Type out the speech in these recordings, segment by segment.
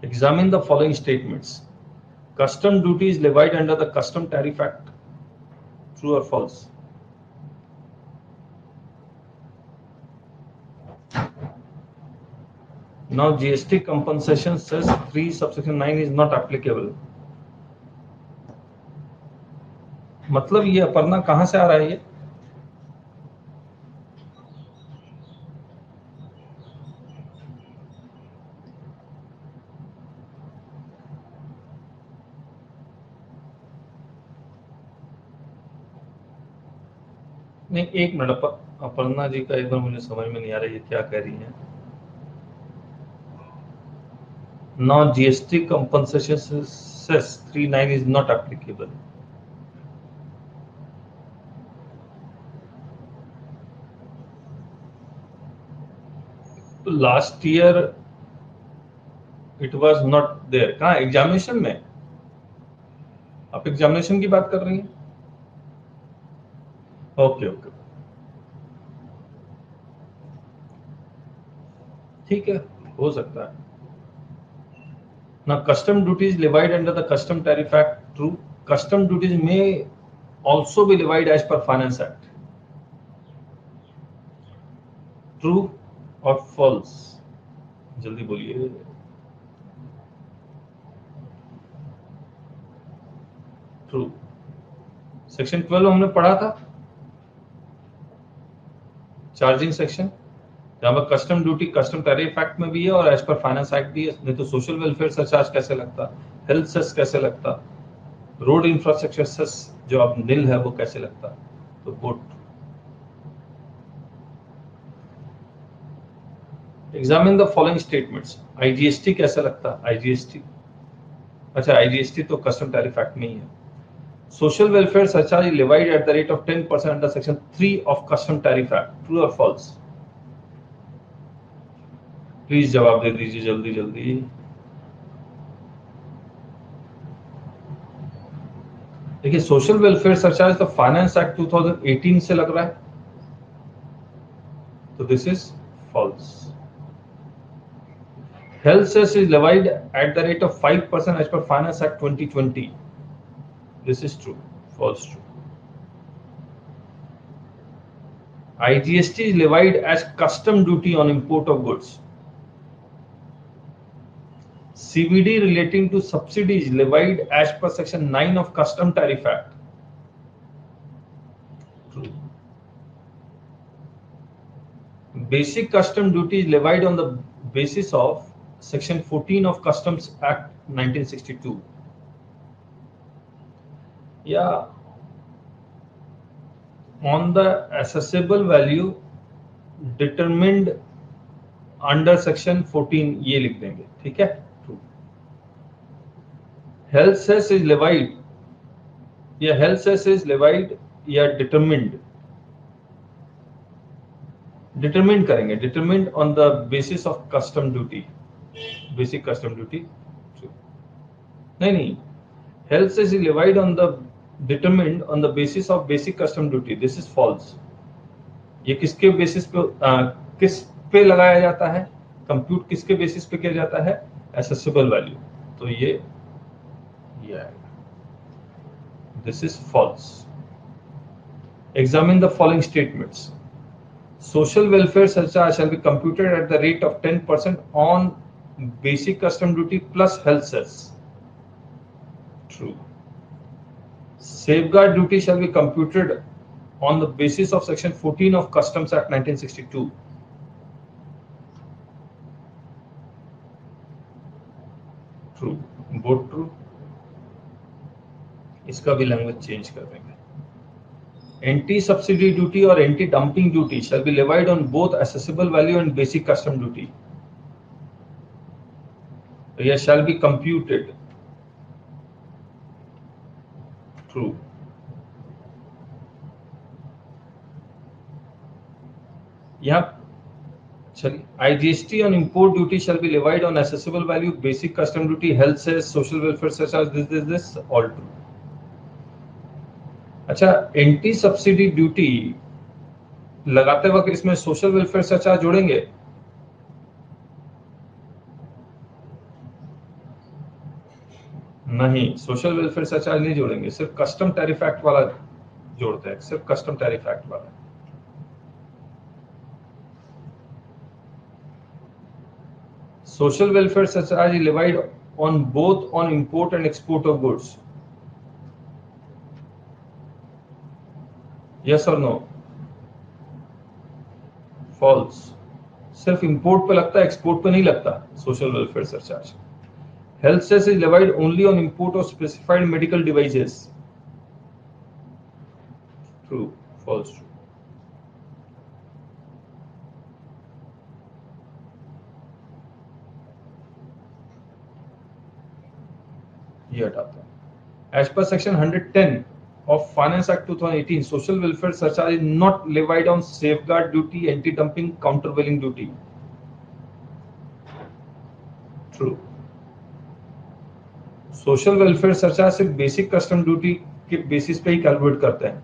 Examine the following statements. Custom duty is levied under the Custom Tariff Act. True or false? Now GST compensation says 3 subsection 9 is not applicable. मतलब ये अपर्णा कहां से आ रहा है ये? नहीं, एक मिनट, अपर्णा जी का एक बार मुझे समझ में नहीं आ रहा ये क्या कह रही है. Now GST compensation says 3(9) is not applicable. Last year it was not there. कहाँ? एग्जामिनेशन में. आप एग्जामिनेशन की बात कर रही हैं? ओके ओके, ठीक है, हो सकता है. Now custom duties levied under the Custom Tariff Act. True. Custom duties may also be levied as per Finance Act. True or false? जल्दी बोलिए. True. सेक्शन 12 हमने पढ़ा था, चार्जिंग सेक्शन, जहां पर custom duty custom tariff act में भी है और एज पर फाइनेंस एक्ट भी है. नहीं तो सोशल वेलफेयर सरचार्ज कैसे लगता, हेल्थ सेस कैसे लगता, रोड इंफ्रास्ट्रक्चर सेस जो अब निल है वो कैसे लगता. तो boat. Examine the following statements. IGST कैसे लगता? आईजीएसटी, अच्छा आईजीएसटी तो कस्टम टैरिफ एक्ट में ही है. Social welfare surcharge is levied at the rate of 10% under Section 3 of Custom Tariff Act. True or false? Please जवाब दे दीजिए जल्दी जल्दी. देखिए, सोशल वेलफेयर सरचार्ज तो फाइनेंस एक्ट 2018 से लग रहा है, तो this is false. Health cess is levied at the rate of 5% as per finance act 2020. This is true. False. True. IGST is levied as custom duty on import of goods. CVD relating to subsidy is levied as per Section 9 of Custom Tariff Act. True. Basic custom duty is levied on the basis of Section 14 of Customs Act 1962. On the assessable value determined under Section 14 ये लिख देंगे, ठीक है. True. Health cess is levied, या health cess is levied या determined करेंगे, determined on the basis of custom duty, basic custom duty. True. नहीं, health cess is levied on the determined on the basis of basic custom duty. This is false. ये किसके basis पे किस पे लगाया जाता है, कंप्यूट किसके बेसिस पे किया जाता है? Accessible value. तो ये आएगा. This is false. Examine the following statements. Social welfare surcharge shall be computed at the rate of 10% on basic custom duty plus health cess. True. Safeguard duty shall be computed on the basis of Section 14 of Customs Act 1962. True. Both true. इसका भी language change कर देंगे. Anti subsidy duty और anti dumping duty shall be levied on both assessable value and basic custom duty. तो यह shall be computed. True. यहाँ चलिए, IGST on import duty shall be levied on assessable value, basic custom duty, health cess, social welfare surcharge. This all true. अच्छा, anti subsidy duty लगाते वक्त इसमें social welfare surcharge जोड़ेंगे? नहीं, social welfare surcharge नहीं जोड़ेंगे, सिर्फ कस्टम टैरिफ एक्ट वाला जोड़ते हैं, सिर्फ कस्टम टैरिफ एक्ट वाला। Social welfare surcharge levied on both on import and export of goods. Yes or no? False. सिर्फ इंपोर्ट पे लगता है, एक्सपोर्ट पे नहीं लगता social welfare surcharge. Health cess is levied only on import of specified medical devices. True, false, true. ये हटाते हैं। As per section 110 of Finance Act 2018, social welfare surcharge is not levied on safeguard duty, anti-dumping, countervailing duty. True. Social welfare surcharge सिर्फ basic custom duty के basis पे ही calculate करते हैं।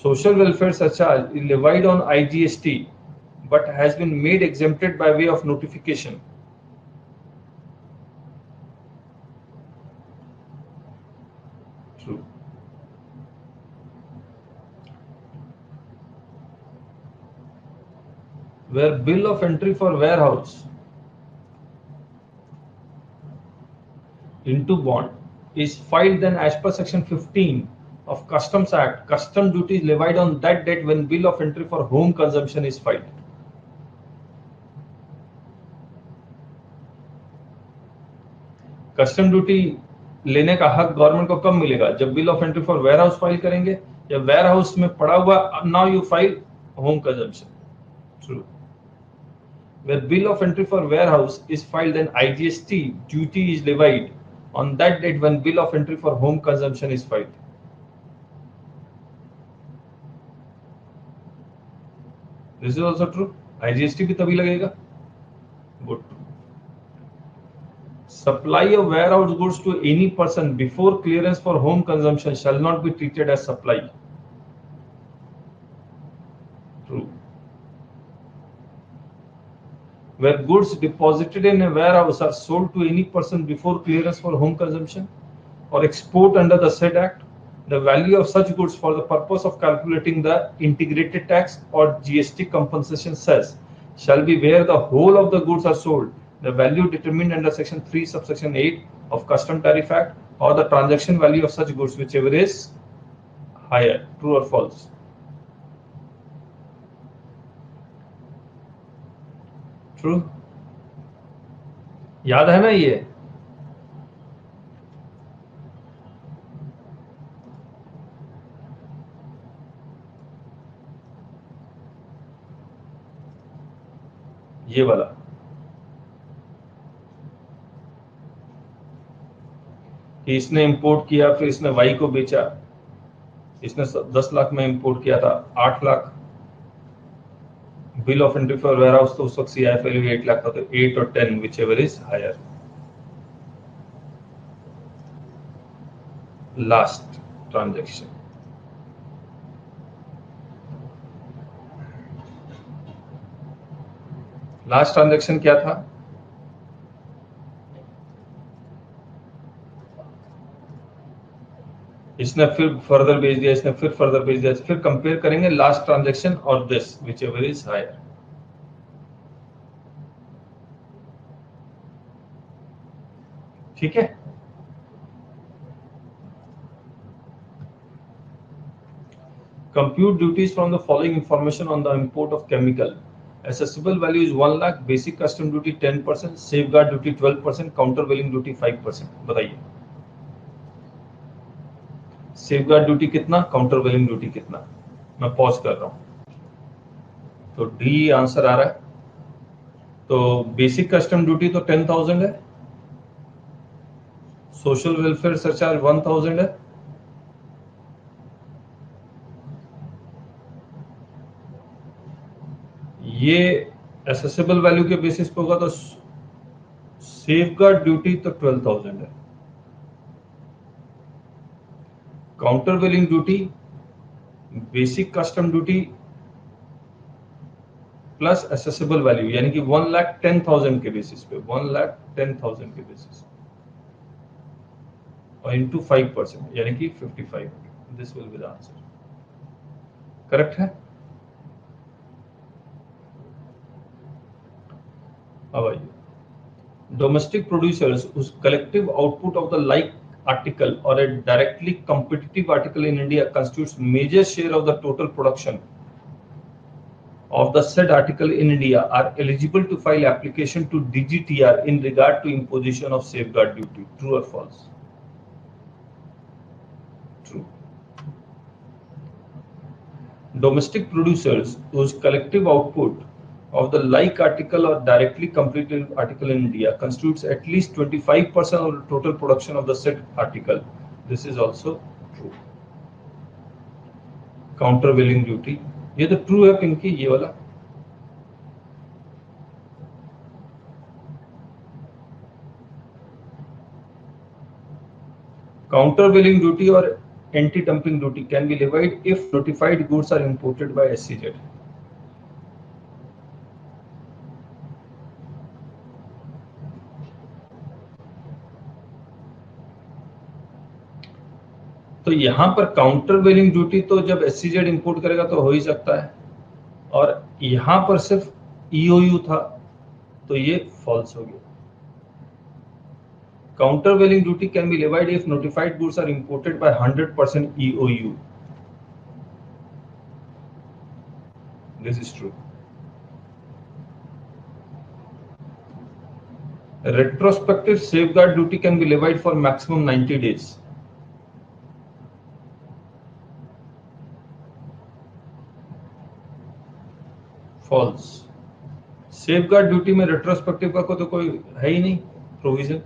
Social welfare surcharge is levied on IGST but has been made exempted by way of notification. True. Where bill of entry for warehouse into bond is filed, then as per section 15 of Customs Act, custom duty is levied on that date when bill of entry for home consumption is filed. Custom duty लेने का हक government को कब मिलेगा? जब bill of entry for warehouse file करेंगे, या warehouse में पड़ा हुआ now you file home consumption. True. Where bill of entry for warehouse is filed, then IGST duty is levied on that date when bill of entry for home consumption is filed. This is also true. IGST भी तभी लगेगा। Good. Supply of warehouse goods to any person before clearance for home consumption shall not be treated as supply. True. Where goods deposited in a warehouse are sold to any person before clearance for home consumption or export under the said act, the value of such goods for the purpose of calculating the integrated tax or GST compensation cess shall be where the whole of the goods are sold, the value determined under section 3 subsection 8 of Custom Tariff Act, or the transaction value of such goods, whichever is higher. True or false? True. याद है ना ये? ये वाला कि इसने import किया, फिर इसने वाई को बेचा, इसने 10 लाख में इंपोर्ट किया था, 8 lakh bill of entry for warehouse, तो उस वक्त CIF वैल्यू 8 लाख था, तो 8 और 10 whichever is higher. Last transaction, last transaction क्या था? इसने फिर फर्दर भेज दिया, इसने फिर फर्दर भेज दिया, फिर कंपेयर करेंगे लास्ट ट्रांजैक्शन और दिस whichever is higher. ठीक है। Compute duties from the following information on the import of chemical. Assessable value is 1 lakh, basic custom duty 10%, safeguard duty 12%, countervailing duty 5%. बताइए सेफगार्ड ड्यूटी कितना, countervailing duty कितना? मैं pause कर रहा हूं। तो डी आंसर आ रहा है। तो बेसिक कस्टम ड्यूटी तो 10,000 है, सोशल वेलफेयर सरचार्ज 1,000 है, ये एसेसेबल वैल्यू के बेसिस पे होगा, तो सेफगार्ड ड्यूटी तो 12,000 है। Countervailing duty basic custom duty plus assessable value, यानी कि 1,10,000 के बेसिस पे, 1,10,000 के बेसिस। और इंटू 5% यानी कि 55। This will be the answer. Correct है। अब आइए, domestic producers whose collective output of the like article or a directly competitive article in India constitutes major share of the total production of the said article in India are eligible to file application to DGTR in regard to imposition of safeguard duty. True or false? True. Domestic producers whose collective output of the like article or directly competitive article in India constitutes at least 25% of the total production of the said article. This is also true. Countervailing duty, ये तो true है पिंकी, ये वाला। Countervailing duty or anti-dumping duty can be levied if notified goods are imported by SCZ. तो यहां पर counter वेलिंग duty तो जब एससीजेड इंपोर्ट करेगा तो हो ही सकता है, और यहां पर सिर्फ ईओयू था, तो ये फॉल्स हो गया। Countervailing duty can be levied if notified goods are imported by 100% EOU. This is true. Retrospective safeguard duty can be levied for maximum 90 days. False. Safeguard duty में रेट्रोस्पेक्टिव का तो कोई है ही नहीं provision.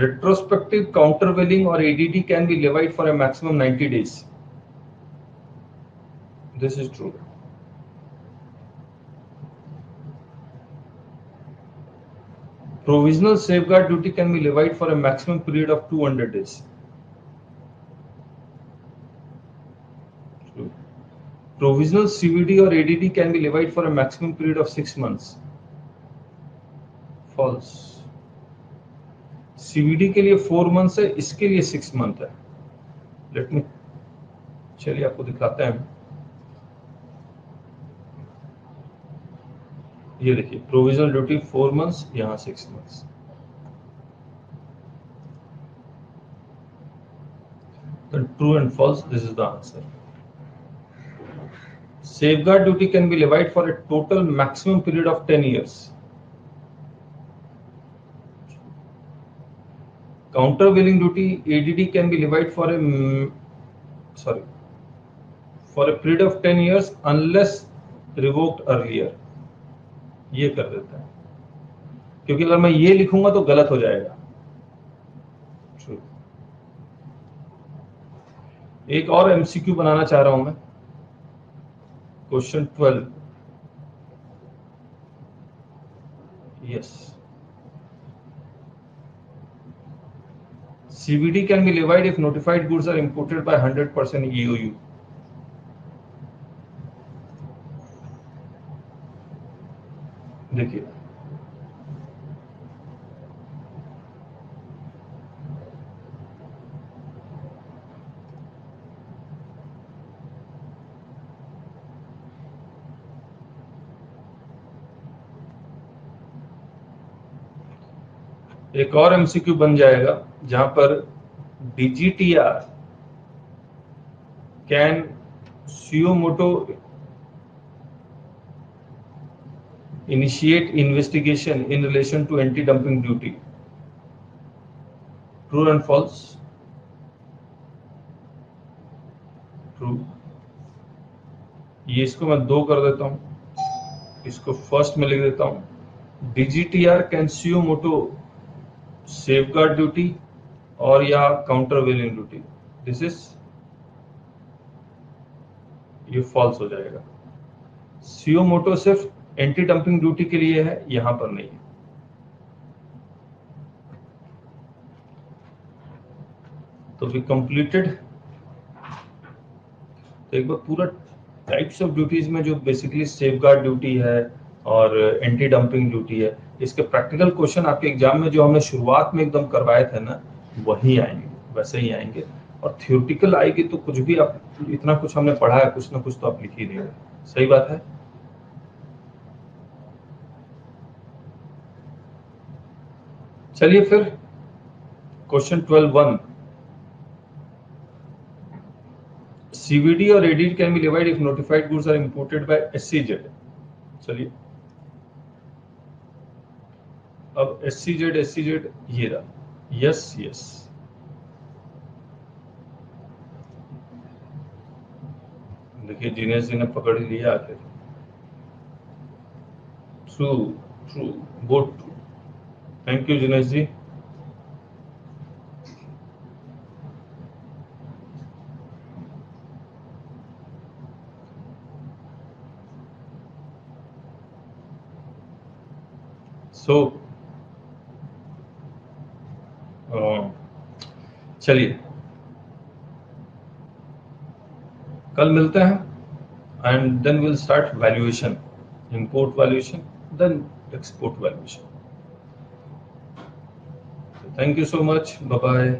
Retrospective countervailing or ADD can be levied for a maximum 90 days. This is true. Provisional safeguard duty can be levied for a maximum period of 200 days. True. Provisional CVD or ADD can be levied for a maximum period of 6 months. False. CVD के लिए 4 months है, इसके लिए 6 month है। Let me, चलिए आपको दिखाते हैं। ये देखिए, प्रोविजनल ड्यूटी 4 months, यहाँ 6 months। तो true and false, this is the answer. Safeguard duty can be levied for a total maximum period of 10 years. Countervailing duty ADD can be levied for a period of 10 years unless revoked earlier. ये कर देता है, क्योंकि अगर मैं ये लिखूंगा तो गलत हो जाएगा। True. एक और एमसीक्यू बनाना चाह रहा हूं मैं। Question 12। Yes, CVD can be levied if notified goods are imported by 100% EOU. देखिए, एक और एमसीक्यू बन जाएगा जहां पर DGTR कैन सुयो मोटो initiate investigation in relation to anti-dumping duty. True and false? True. ये इसको मैं 2 कर देता हूं, इसको फर्स्ट में लिख देता हूं। DGTR कैन सुयो मोटो सेफगार्ड ड्यूटी और या काउंटरवेलिंग ड्यूटी। दिस इज, ये फॉल्स हो जाएगा। सुयो मोटो सिर्फ एंटी डंपिंग ड्यूटी के लिए है, यहां पर नहीं है। तो वी कंप्लीटेड। तो एक बार पूरा टाइप्स ऑफ ड्यूटीज में जो बेसिकली सेफगार्ड ड्यूटी है, और एंटी डंपिंग ड्यूटी है। इसके प्रैक्टिकल क्वेश्चन आपके एग्जाम में जो हमने शुरुआत में एकदम करवाए थे ना, वही आएंगे, वैसे ही आएंगे। और थ्योरेटिकल आएगी तो कुछ भी आप, इतना कुछ हमने पढ़ा है, कुछ ना कुछ तो आप लिख ही देंगे। सही बात है। चलिए फिर क्वेश्चन 12(1), CVD और ADD can be levied if notified goods are imported by SCZ। चलिए, अब SCZ ये रहा, यस यस। देखिए दिनेश जी ने पकड़ ही लिया आखिर। True, true, both true. Thank you Dinesh ji. सो चलिए कल मिलते हैं and then will start valuation, import valuation, then export valuation. Thank you so much, bye bye.